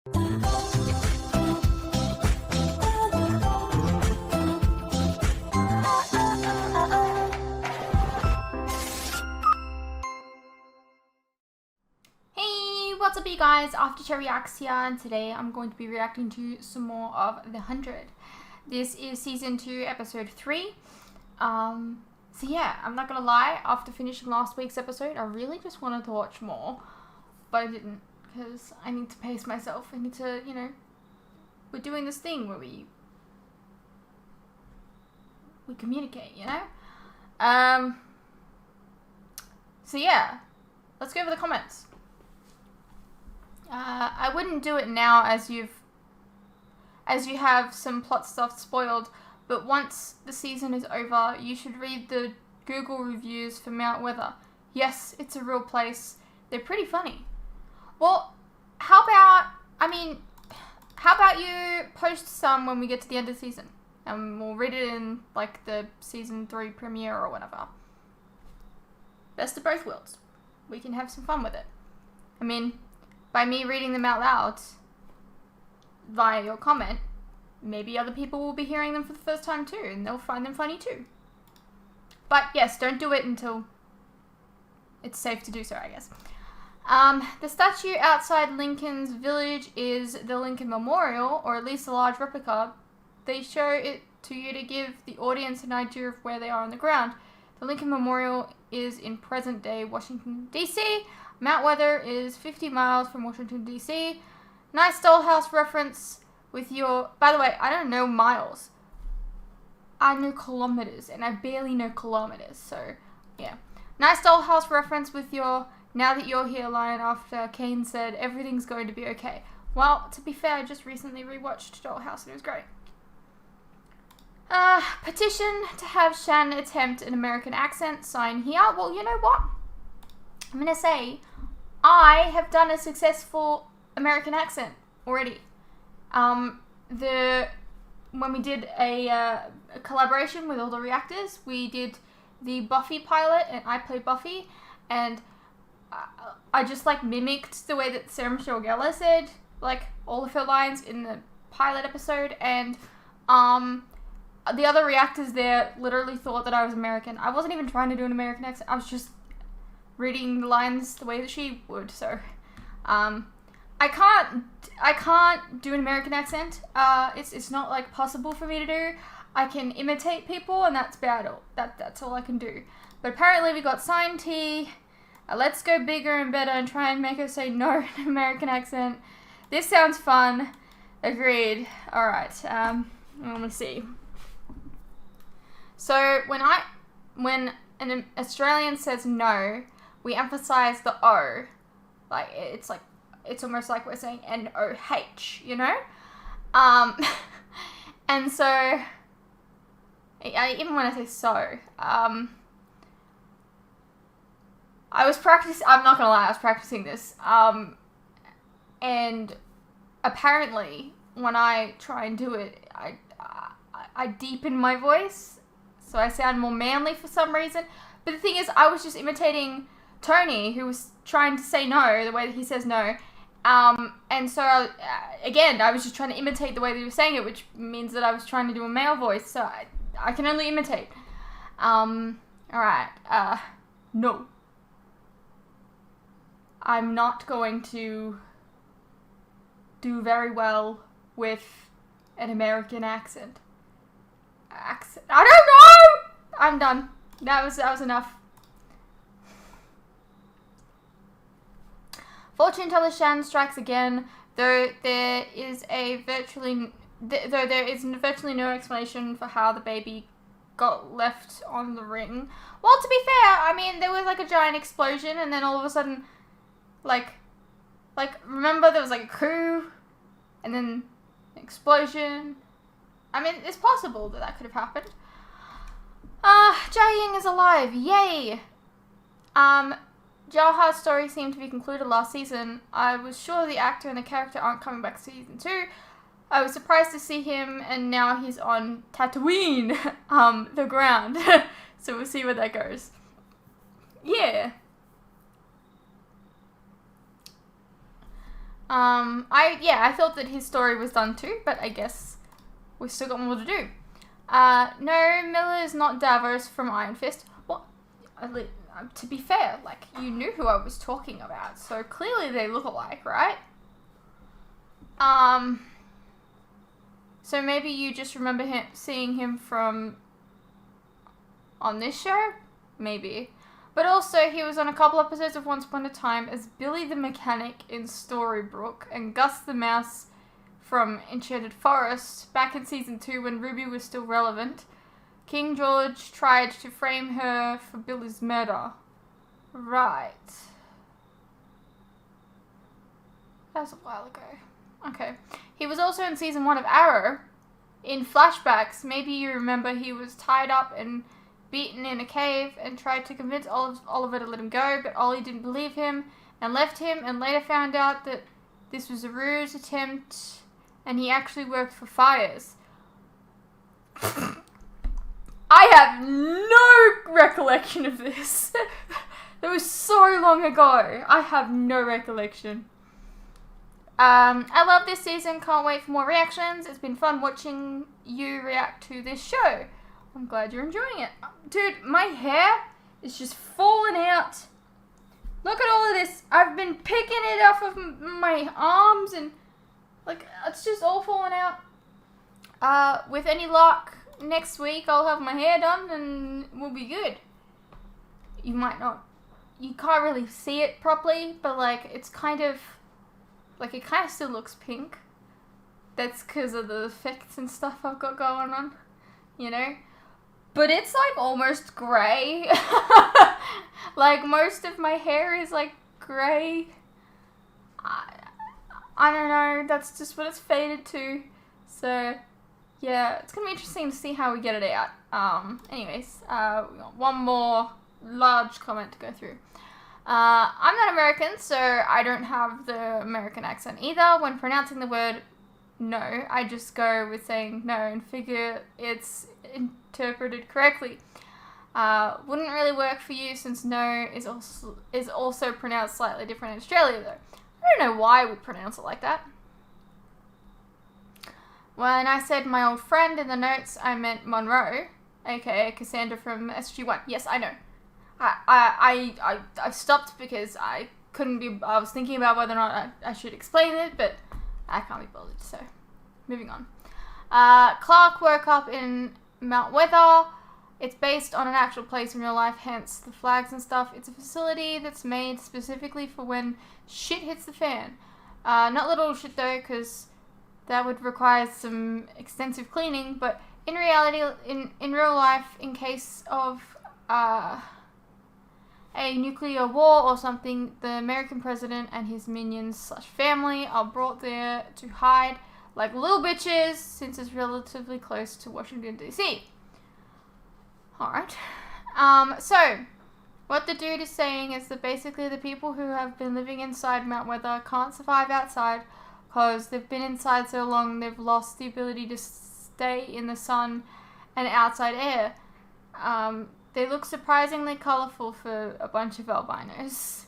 What's up, you guys? Aftercare Reacts here, and today I'm going to be reacting to some more of The 100. This is season 2, episode 3. So yeah, I'm not gonna lie, after finishing last week's episode, I really just wanted to watch more, but I didn't, because I need to pace myself. I need to, we're doing this thing where we communicate, So yeah, let's go over the comments. I wouldn't do it now as you have some plot stuff spoiled, but once the season is over, you should read the Google reviews for Mount Weather. Yes, it's a real place. They're pretty funny. Well, how about you post some when we get to the end of the season, and we'll read it in like the season 3 premiere or whatever. Best of both worlds. We can have some fun with it. By me reading them out loud via your comment, maybe other people will be hearing them for the first time too, and they'll find them funny too. But yes, don't do it until it's safe to do so, I guess. The statue outside Lincoln's village is the Lincoln Memorial, or at least a large replica. They show it to you to give the audience an idea of where they are on the ground. The Lincoln Memorial is in present-day Washington, D.C., Mount Weather is 50 miles from Washington, D.C. Nice dollhouse reference with your... By the way, I don't know miles. I know kilometers, and I barely know kilometers, so yeah. Nice dollhouse reference with your "now that you're here" line after Kane said everything's going to be okay. Well, to be fair, I just recently rewatched Dollhouse and it was great. Petition to have Shan attempt an American accent, sign here. Well, you know what? I'm going to say, I have done a successful American accent already. When we did a collaboration with all the reactors, we did the Buffy pilot, and I played Buffy, and I just mimicked the way that Sarah Michelle Gellar said, all of her lines in the pilot episode, and the other reactors there literally thought that I was American. I wasn't even trying to do an American accent, I was just reading the lines the way that she would, so I can't do an American accent. It's not possible for me to do. I can imitate people, and that's about all. That's all I can do. But apparently we got signed T. Let's go bigger and better and try and make her say no in an American accent. This sounds fun. Agreed. All right. Let me see. So when an Australian says no, we emphasize the O. It's almost like we're saying N-O-H, and so, even when I say so, I was practicing, I'm not gonna lie, I was practicing this, and apparently, when I try and do it, I deepen my voice, so I sound more manly for some reason. But the thing is, I was just imitating Tony, who was trying to say no the way that he says no, and so again, I was just trying to imitate the way that he was saying it, which means that I was trying to do a male voice, so I can only imitate. Alright, no. I'm not going to do very well with an American accent. I don't know! I'm done. That was enough. Fortune teller Shan strikes again, though there is virtually no explanation for how the baby got left on the ring. Well, to be fair, there was a giant explosion, and then all of a sudden, remember there was a coup, and then an explosion. It's possible that could have happened. Jia-Ying is alive, yay! Jaha's story seemed to be concluded last season. I was sure the actor and the character aren't coming back season 2. I was surprised to see him, and now he's on Tatooine, the ground. So we'll see where that goes. Yeah. I thought that his story was done too, but I guess we've still got more to do. No, Miller is not Davos from Iron Fist. Well, to be fair, like, you knew who I was talking about, so clearly they look alike, right? So maybe you just remember seeing him from on this show? Maybe. But also, he was on a couple episodes of Once Upon a Time as Billy the Mechanic in Storybrooke and Gus the Mouse from Enchanted Forest back in season 2 when Ruby was still relevant. King George tried to frame her for Billy's murder. Right. That was a while ago. Okay. He was also in season 1 of Arrow. In flashbacks, maybe you remember he was tied up and beaten in a cave and tried to convince Oliver to let him go, but Ollie didn't believe him and left him, and later found out that this was a ruse attempt and he actually worked for Fires. I have no recollection of this. That was so long ago. I have no recollection. I love this season. Can't wait for more reactions. It's been fun watching you react to this show. I'm glad you're enjoying it. Dude, my hair is just falling out. Look at all of this. I've been picking it off of my arms and, like, it's just all falling out. With any luck, next week I'll have my hair done and we'll be good. You might not, you can't really see it properly, but, like, it's kind of, like, it kind of still looks pink. That's because of the effects and stuff I've got going on, you know? But it's, like, almost grey. Like, most of my hair is, like, grey. I don't know. That's just what it's faded to. So, yeah. It's going to be interesting to see how we get it out. Anyways, we got one more large comment to go through. I'm not American, so I don't have the American accent either. When pronouncing the word no, I just go with saying no and figure it's interpreted correctly. Wouldn't really work for you since no is also pronounced slightly different in Australia though. I don't know why we pronounce it like that. When I said my old friend in the notes, I meant Monroe, aka Cassandra from SG-1. Yes, I know. I stopped because I was thinking about whether or not I should explain it, but I can't be bothered, so moving on. Clark woke up in Mount Weather. It's based on an actual place in real life, hence the flags and stuff. It's a facility that's made specifically for when shit hits the fan. Not little shit though, because that would require some extensive cleaning, but in reality, in real life, in case of a nuclear war or something, the American president and his minions / family are brought there to hide like little bitches since it's relatively close to Washington, D.C. Alright. So, what the dude is saying is that basically the people who have been living inside Mount Weather can't survive outside because they've been inside so long they've lost the ability to stay in the sun and outside air. They look surprisingly colourful for a bunch of albinos.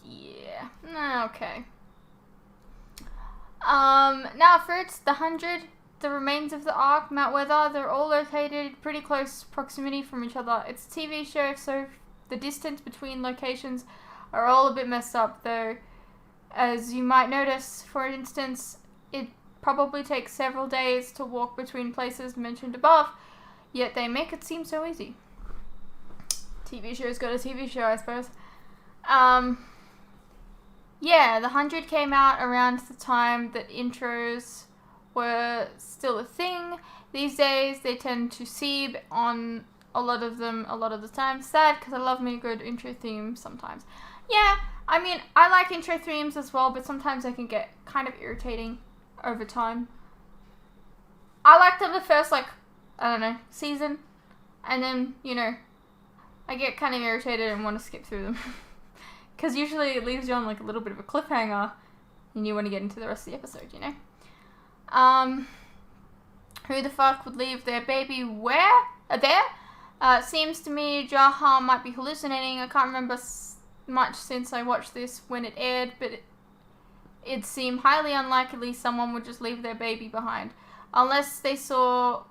Yeah. Okay. Now for it's the 100, the remains of the Ark, Mount Weather, they're all located pretty close proximity from each other. It's a TV show, so the distance between locations are all a bit messed up, though. As you might notice, for instance, it probably takes several days to walk between places mentioned above, yet they make it seem so easy. TV show's got a TV show, I suppose. Yeah, the 100 came out around the time that intros were still a thing. These days, they tend to seep on a lot of them a lot of the time. Sad, because I love me a good intro theme sometimes. Yeah, I mean, I like intro themes as well, but sometimes they can get kind of irritating over time. I liked them the first, like, I don't know, season, and then, you know, I get kind of irritated and want to skip through them. Because usually it leaves you on, like, a little bit of a cliffhanger, and you want to get into the rest of the episode, you know? Who the fuck would leave their baby where? There? Seems to me Jaha might be hallucinating. I can't remember much since I watched this when it aired, but it seemed highly unlikely someone would just leave their baby behind, unless they saw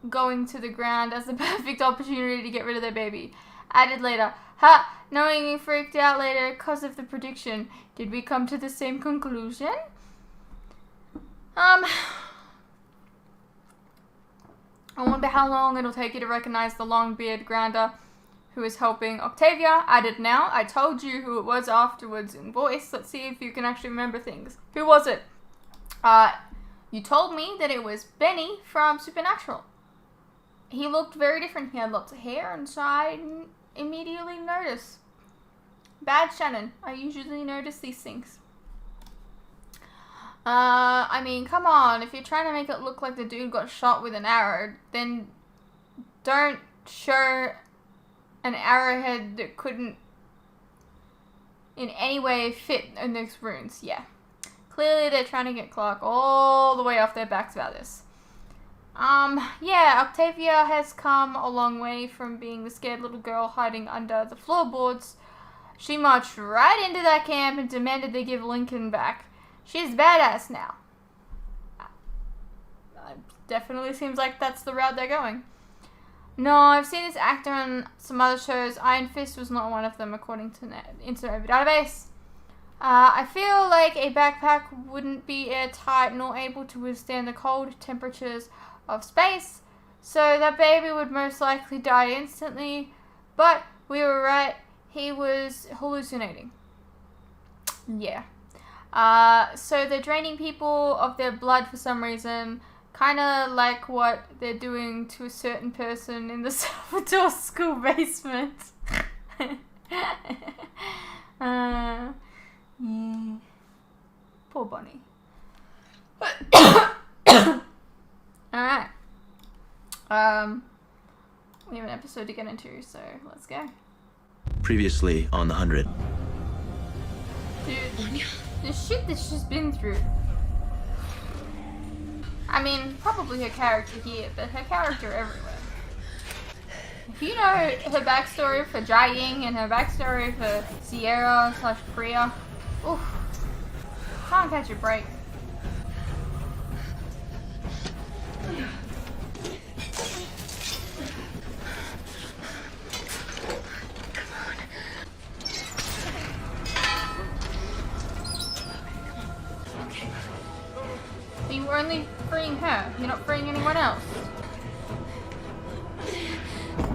going to the ground as the perfect opportunity to get rid of their baby. Added later, ha, knowing you freaked out later because of the prediction. Did we come to the same conclusion? I wonder how long it'll take you to recognize the long-beard grounder who is helping Octavia. Added now. I told you who it was afterwards in voice. Let's see if you can actually remember things. Who was it? You told me that it was Benny from Supernatural. He looked very different. He had lots of hair, and so I immediately noticed. Bad Shannon. I usually notice these things. I mean, come on. If you're trying to make it look like the dude got shot with an arrow, then don't show an arrowhead that couldn't in any way fit in those runes. Yeah. Clearly they're trying to get Clark all the way off their backs about this. Yeah, Octavia has come a long way from being the scared little girl hiding under the floorboards. She marched right into that camp and demanded they give Lincoln back. She's badass now. Definitely seems like that's the route they're going. No, I've seen this actor on some other shows. Iron Fist was not one of them, according to Internet Database. I feel like a backpack wouldn't be airtight nor able to withstand the cold temperatures of space, so that baby would most likely die instantly, but we were right, he was hallucinating. Yeah. So they're draining people of their blood for some reason, kind of like what they're doing to a certain person in the Salvador school basement. Yeah. Poor Bonnie. Alright. We have an episode to get into, so let's go. Previously on the 100. Dude, the shit that she's been through. I mean, probably her character here, but her character everywhere. If you know her backstory for Jai Ying and her backstory for Sierra/Priya, oof, can't catch a break. You're only freeing her. You're not freeing anyone else.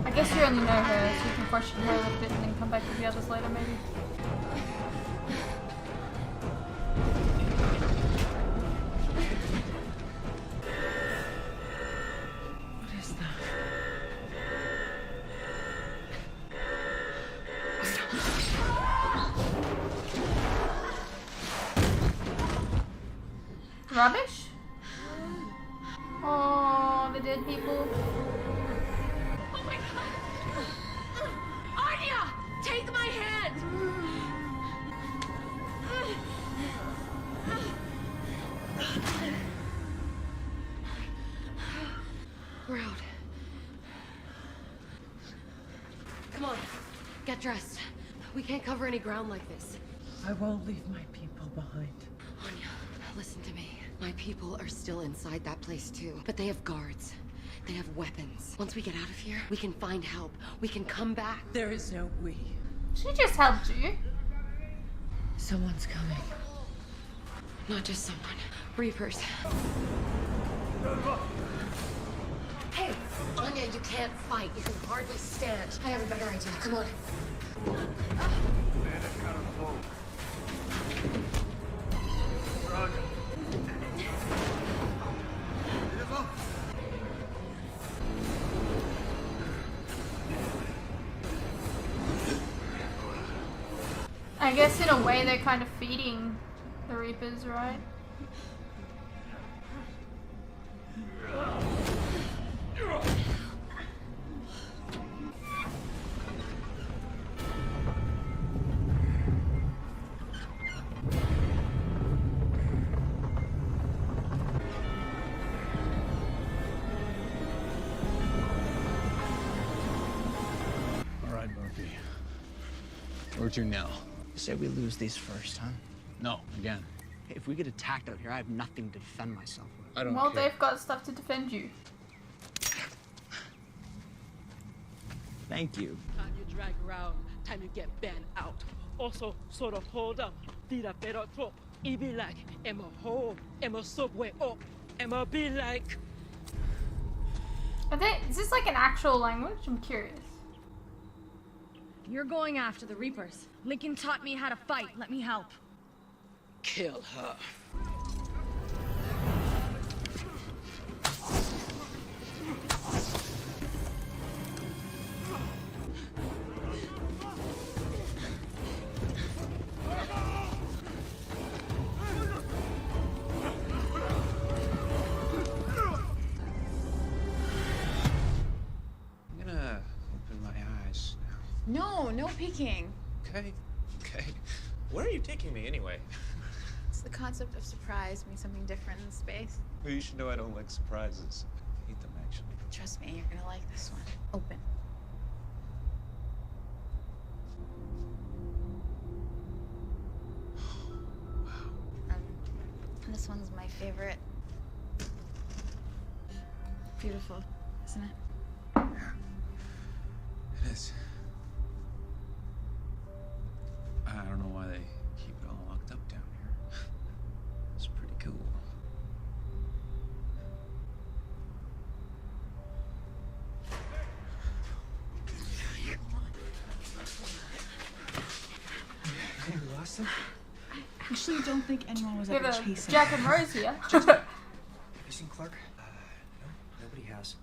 I guess you only know her, so you can question her a little bit and then come back with the others later, maybe. What is that? Rubbish? Oh, the dead people. Oh my god! Anya! Take my hand! We're out. Come on, get dressed. We can't cover any ground like this. I won't leave my people behind. Anya, listen to me. My people are still inside that place too, but they have guards. They have weapons. Once we get out of here, we can find help. We can come back. There is no we. She just helped you. Someone's coming. Not just someone. Reapers. Hey, Anya, you can't fight. You can hardly stand. I have a better idea. Come on. I guess in a way they're kind of feeding the Reapers, right? All right, Murphy. We're to now. Say we lose these first, huh? No, again. If we get attacked out here, I have nothing to defend myself with. I don't Well, care. they've got stuff to defend you. Thank you. Time you drag around, time you get banned out. Also, sort of hold up. Tira pero trop. It be like, Emma home, Emma subway up, Emma be like. Is this like an actual language? I'm curious. You're going after the Reapers. Lincoln taught me how to fight. Let me help. Kill her. I'm gonna open my eyes now. No peeking. Okay. Where are you taking me anyway? It's the concept of surprise, being something different in space. Well, you should know I don't like surprises. I hate them, actually. Trust me, you're gonna like this one. Open. Wow. This one's my favorite. Beautiful, isn't it? Yeah. It is. I don't know why they keep it all locked up down here. It's pretty cool. Hey, we lost him? I actually don't think anyone was We have ever a chasing. Jack and Rose here. Have you seen Clark? No, nobody has.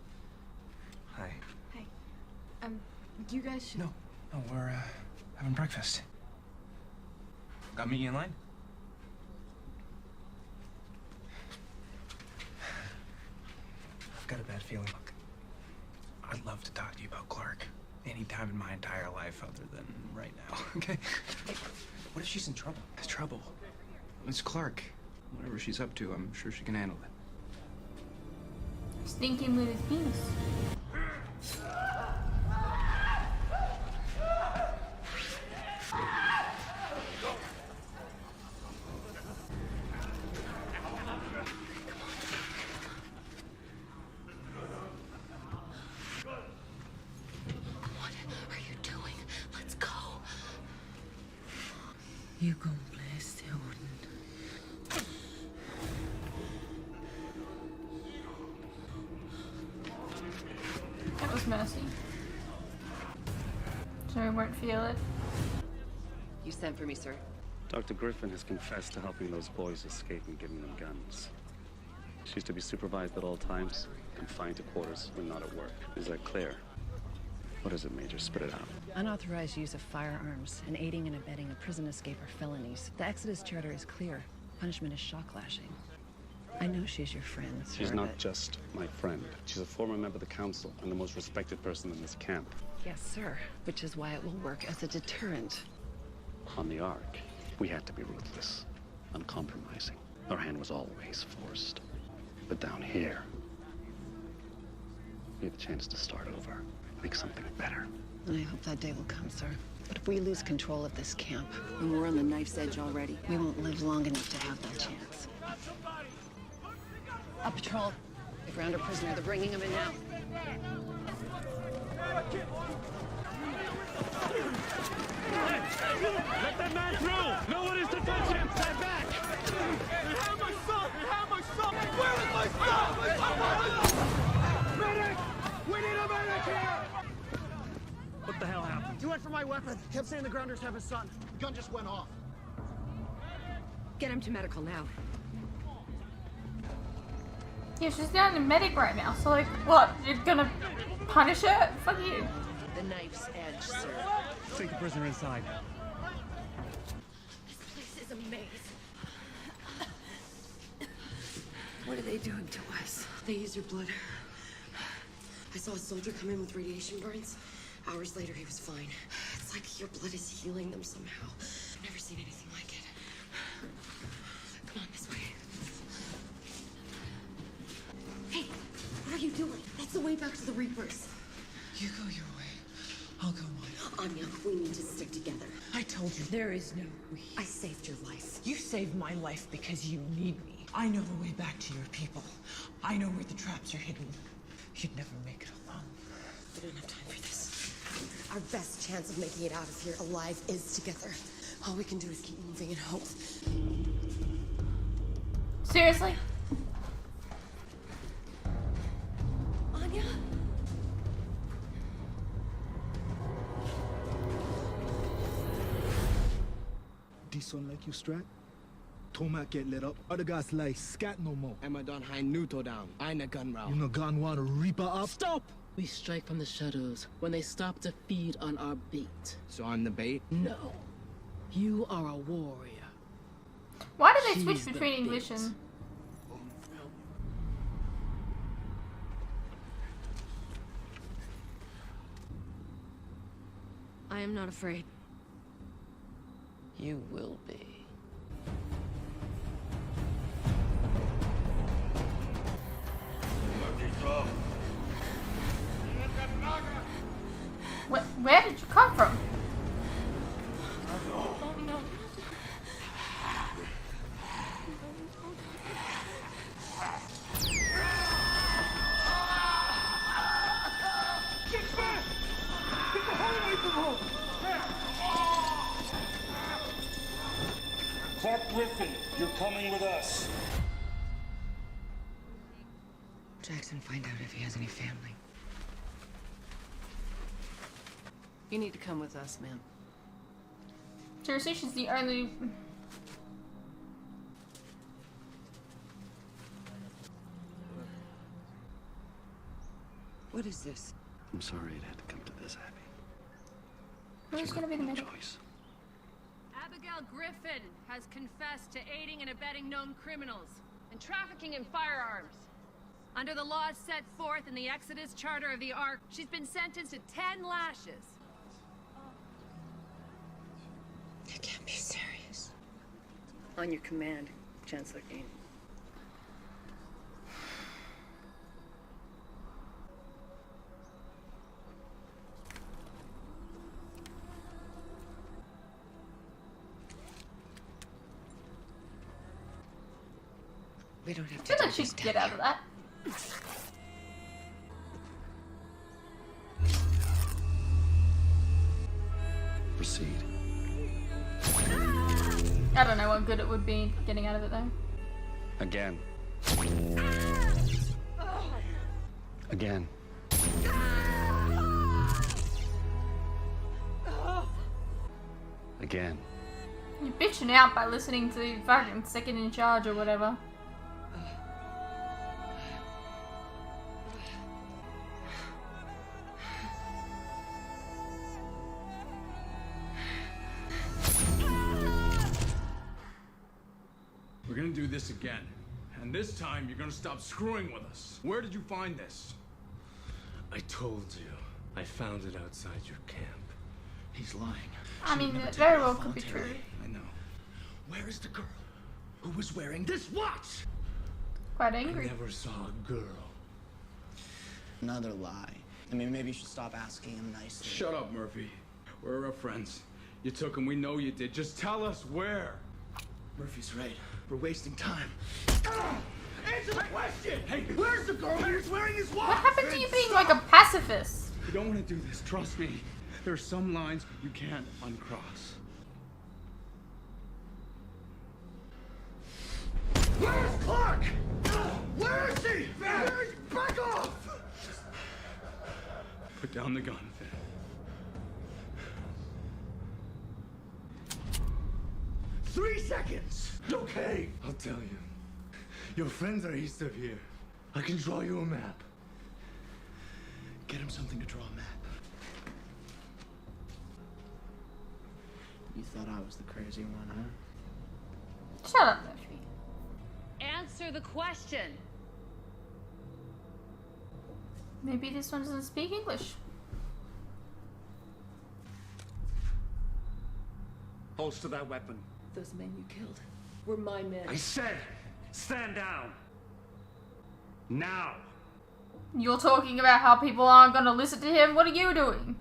Hi. Hey, you guys should. No, we're having breakfast. Got me in line? I've got a bad feeling. Look, I'd love to talk to you about Clark anytime in my entire life other than right now, okay? What if she's in trouble? Trouble? It's Clark. Whatever she's up to, I'm sure she can handle it. Stinking with his penis. What are you doing? Let's go. You gon' bless the Odin. That was mercy. So we won't feel it. You sent for me, sir. Dr. Griffin has confessed to helping those boys escape and giving them guns. She's to be supervised at all times, confined to quarters when not at work. Is that clear? What is it, Major? Spit it out. Unauthorized use of firearms and aiding and abetting a prison escape are felonies. The Exodus Charter is clear. Punishment is shock lashing. I know she's your friend, sir, She's not but- just my friend. She's a former member of the council and the most respected person in this camp. Yes, sir. Which is why it will work as a deterrent. On the Ark, we had to be ruthless, uncompromising. Our hand was always forced. But down here, we have a chance to start over, make something better. I hope that day will come, sir. But if we lose control of this camp, And we're on the knife's edge already. we won't live long enough to have that chance. Up patrol. They've found a prisoner. They're bringing him in now. Let that man through! No one is to touch him! Stand back! They have my son! They have my son! Where is my son? Medic! We need a medic here! What the hell happened? He went for my weapon. Kept saying the grounders have his son. The gun just went off. Get him to medical now. Yeah, she's down in medic right now, so like, what? You're gonna punish her? Fuck you. The knife's edge, sir. Take the prisoner inside. This place is a maze. What are they doing to us? They used your blood. I saw a soldier come in with radiation burns. Hours later, he was fine. It's like your blood is healing them somehow. I've never seen anything like it. Come on, this way. Hey, what are you doing? That's the way back to the Reapers. You go your way. I'll go mine. Anya, we need to stick together. I told you there is no we. I saved your life. You saved my life because you need me. I know the way back to your people. I know where the traps are hidden. You'd never make it alone. We don't have time for this. Our best chance of making it out of here alive is together. All we can do is keep moving and hope. Seriously? Anya? This one like you strat? Tomac get lit up. Other guys like scat no more. Emma don hide Nuto down. I na gun round. You no gun want to Reaper up? Stop! We strike from the shadows when they stop to feed on our bait. So I'm the bait? No. You are a warrior. Why do they She's switch between the English bait. and... I am not afraid. You will be. Where did you come from? Clark Griffin, you're coming with us. Jackson, find out if he has any family. You need to come with us, ma'am. Seriously, she's the only... What is this? I'm sorry it had to come to this, Abby. Who's gonna be the middle? Choice. Abigail Griffin has confessed to aiding and abetting known criminals and trafficking in firearms. Under the laws set forth in the Exodus Charter of the Ark, she's been sentenced to 10 lashes. That can't be serious. On your command, Chancellor Kane. We don't have I to feel do like she this could get down out of that. Proceed. I don't know what good it would be getting out of it though. Again. Again. Again. You're bitching out by listening to fucking second in charge or whatever. We're gonna do this again. And this time, you're gonna stop screwing with us. Where did you find this? I told you. I found it outside your camp. He's lying. I She would mean, never it take very it well off could be true. voluntarily. I know. Where is the girl who was wearing this watch? Quite I angry. never saw a girl. Another lie. I mean, maybe you should stop asking him nicely. Shut up, Murphy. We're our friends. You took him. We know you did. Just tell us where. Murphy's right. We're wasting time. Answer the question! Hey, where's the girl who was wearing his watch? What happened to you being like a pacifist? You don't want to do this. Trust me. There are some lines you can't uncross. Where's Clark? Where is he? Back off! Put down the gun, Finn. 3 seconds! Okay, I'll tell you. Your friends are east of here. I can draw you a map. Get him something to draw a map. You thought I was the crazy one, huh? Shut up, Murphy. Answer the question. Maybe this one doesn't speak English. Holster that weapon. Those men you killed were my men. I said, stand down. Now. You're talking about how people aren't gonna listen to him? What are you doing?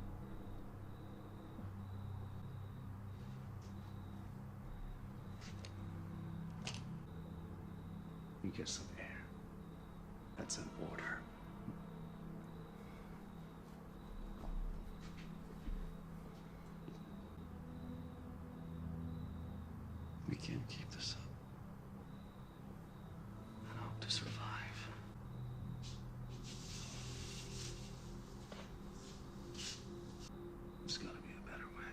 get some air. That's an order. We can't keep this up. And hope to survive. There's gotta be a better way.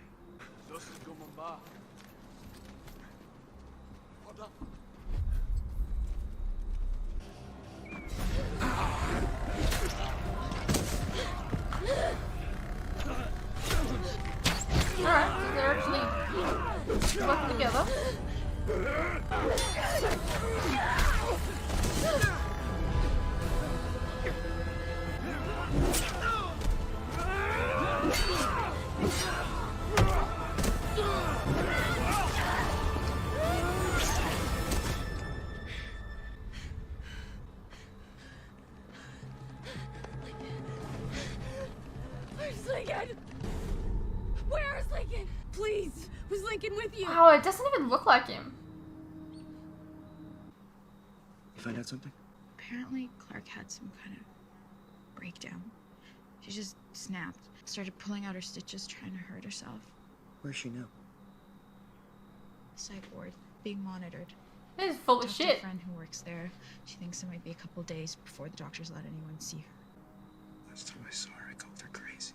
Alright, so they're actually working together. Where's Lincoln? Where is Lincoln? Please, was Lincoln with you? Wow, it doesn't even look like him. You find out something? Apparently, Clark had some kind of breakdown. She just snapped, started pulling out her stitches, trying to hurt herself. Where's she now? Psych ward, being monitored. This is full of Talked to shit. a friend who works there. She thinks it might be a couple days before the doctors let anyone see her. Last time I saw her, I called her crazy.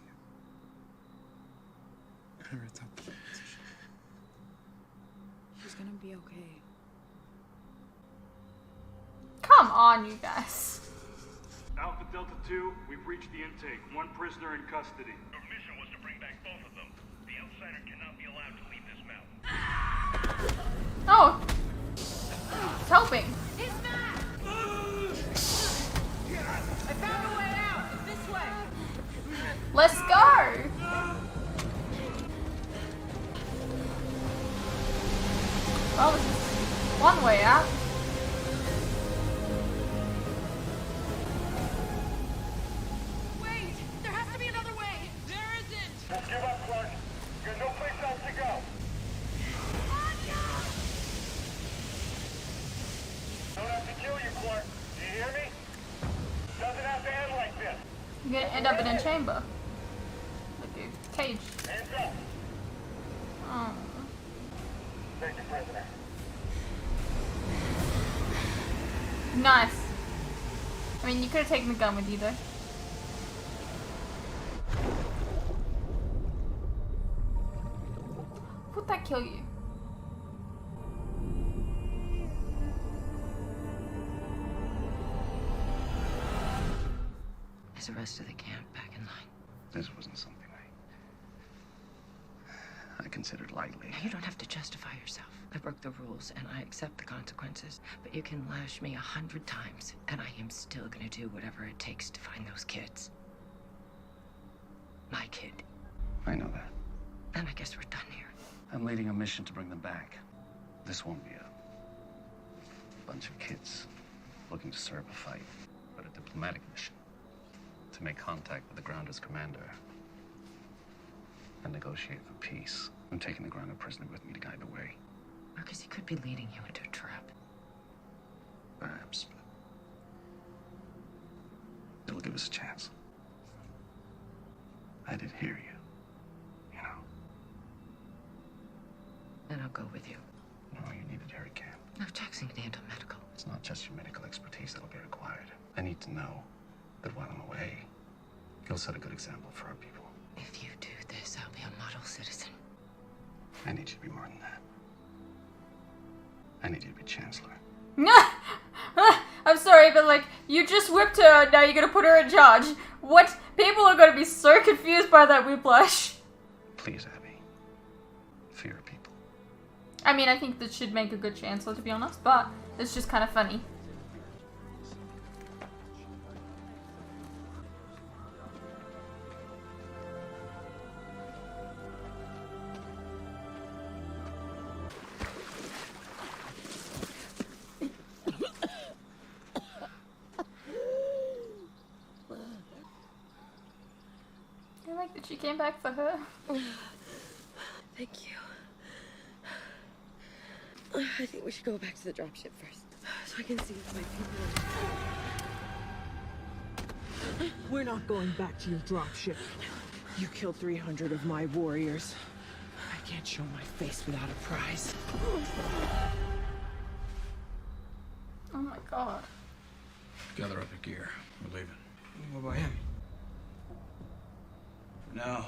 I never thought that. She's gonna be okay. Come on, you guys. Alpha Delta 2, we've reached the intake. One prisoner in custody. Our mission was to bring back both of them. The outsider cannot be allowed to leave this mountain. Oh. It's helping. He's back! I found a way out! This way! Let's go. Well, this is one way out. Wait! There has to be another way! There isn't! Don't give up, Clark. There's no place else to go. Don't have to kill you, Clark. Do you hear me? Doesn't have to end like this. You're gonna end up in a chamber. Like a cage. Hands up. Oh. Thank you, prisoner. Nice. I mean, you could have taken the gun with you, though. Would that kill you? Is the rest of the camp back in line? This wasn't something I considered lightly. Now, you don't have to justify yourself. I broke the rules and I accept the consequences. But you can lash me 100 times and I am still gonna do whatever it takes to find those kids. My kid. I know that. Then I guess we're done here. I'm leading a mission to bring them back. This won't be a bunch of kids looking to serve a fight, but a diplomatic mission to make contact with the Grounders commander and negotiate for peace. I'm taking the Grounder prisoner with me to guide the way. Marcus, he could be leading you into a trap. Perhaps, but it'll give us a chance. I did hear you know. Then I'll go with you. No, you need a jerry can. No, Jackson can handle medical. It's not just your medical expertise that'll be required. I need to know that while I'm away, you'll set a good example for our people. If you do this, I'll be a model citizen. I need you to be more than that. I need you to be Chancellor. I'm sorry, but like, you just whipped her, now you're gonna put her in charge. What? People are gonna be so confused by that whiplash. Please, Abby. For your people. I mean, I think that should make a good chancellor, to be honest, but it's just kind of funny. I like that she came back for her. Thank you. I think we should go back to the dropship first, so I can see if my people. We're not going back to your dropship. You killed 300 of my warriors. I can't show my face without a prize. Oh my god. Gather up your gear. We're leaving. What about him? No,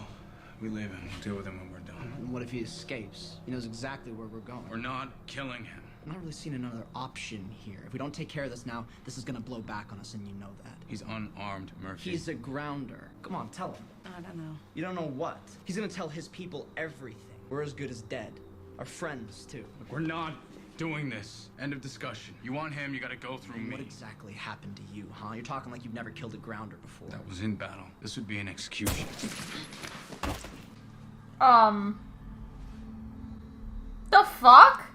we leave him. We'll deal with him when we're done. And what if he escapes? He knows exactly where we're going. We're not killing him. I'm not really seeing another option here. If we don't take care of this now, this is gonna blow back on us, and you know that. He's unarmed, Murphy. He's a grounder. Come on, tell him. I don't know. You don't know what? He's gonna tell his people everything. We're as good as dead. Our friends, too. Look, we're not doing this. End of discussion. You want him, you gotta go through me. What exactly happened to you, huh? You're talking like you've never killed a grounder before. That was in battle. This would be an execution. The fuck?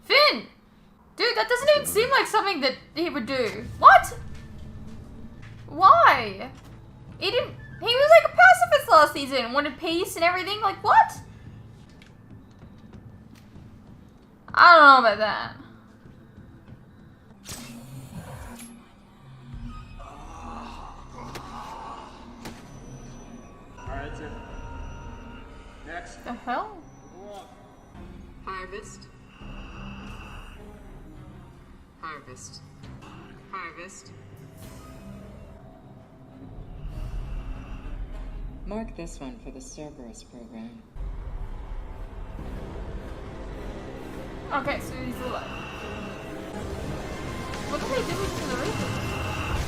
Finn! Dude, that doesn't even seem like something that he would do. What? Why? He was like a pacifist last season, wanted peace and everything, like what? I don't know about that. Alright, that's it. Next. The hell? Harvest. Harvest. Harvest. Mark this one for the Cerberus program. Okay, so he's alive. What do they do to the Reapers?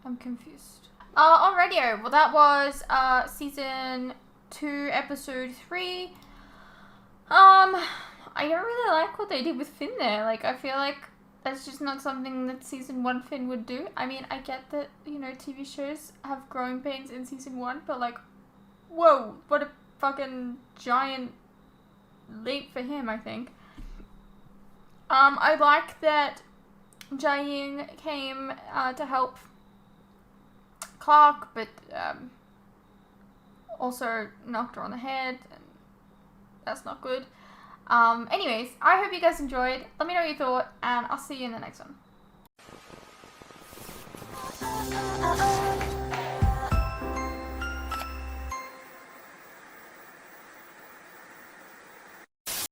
I'm confused. On radio, well that was season 2, episode 3. I don't really like what they did with Finn there. Like, I feel like that's just not something that season 1 Finn would do. I mean, I get that, you know, TV shows have growing pains in season 1, but like, whoa, what a fucking giant leap for him, I think. I like that Jae-ying came to help Clark, but also knocked her on the head, and that's not good. Anyways, I hope you guys enjoyed. Let me know what you thought, and I'll see you in the next one.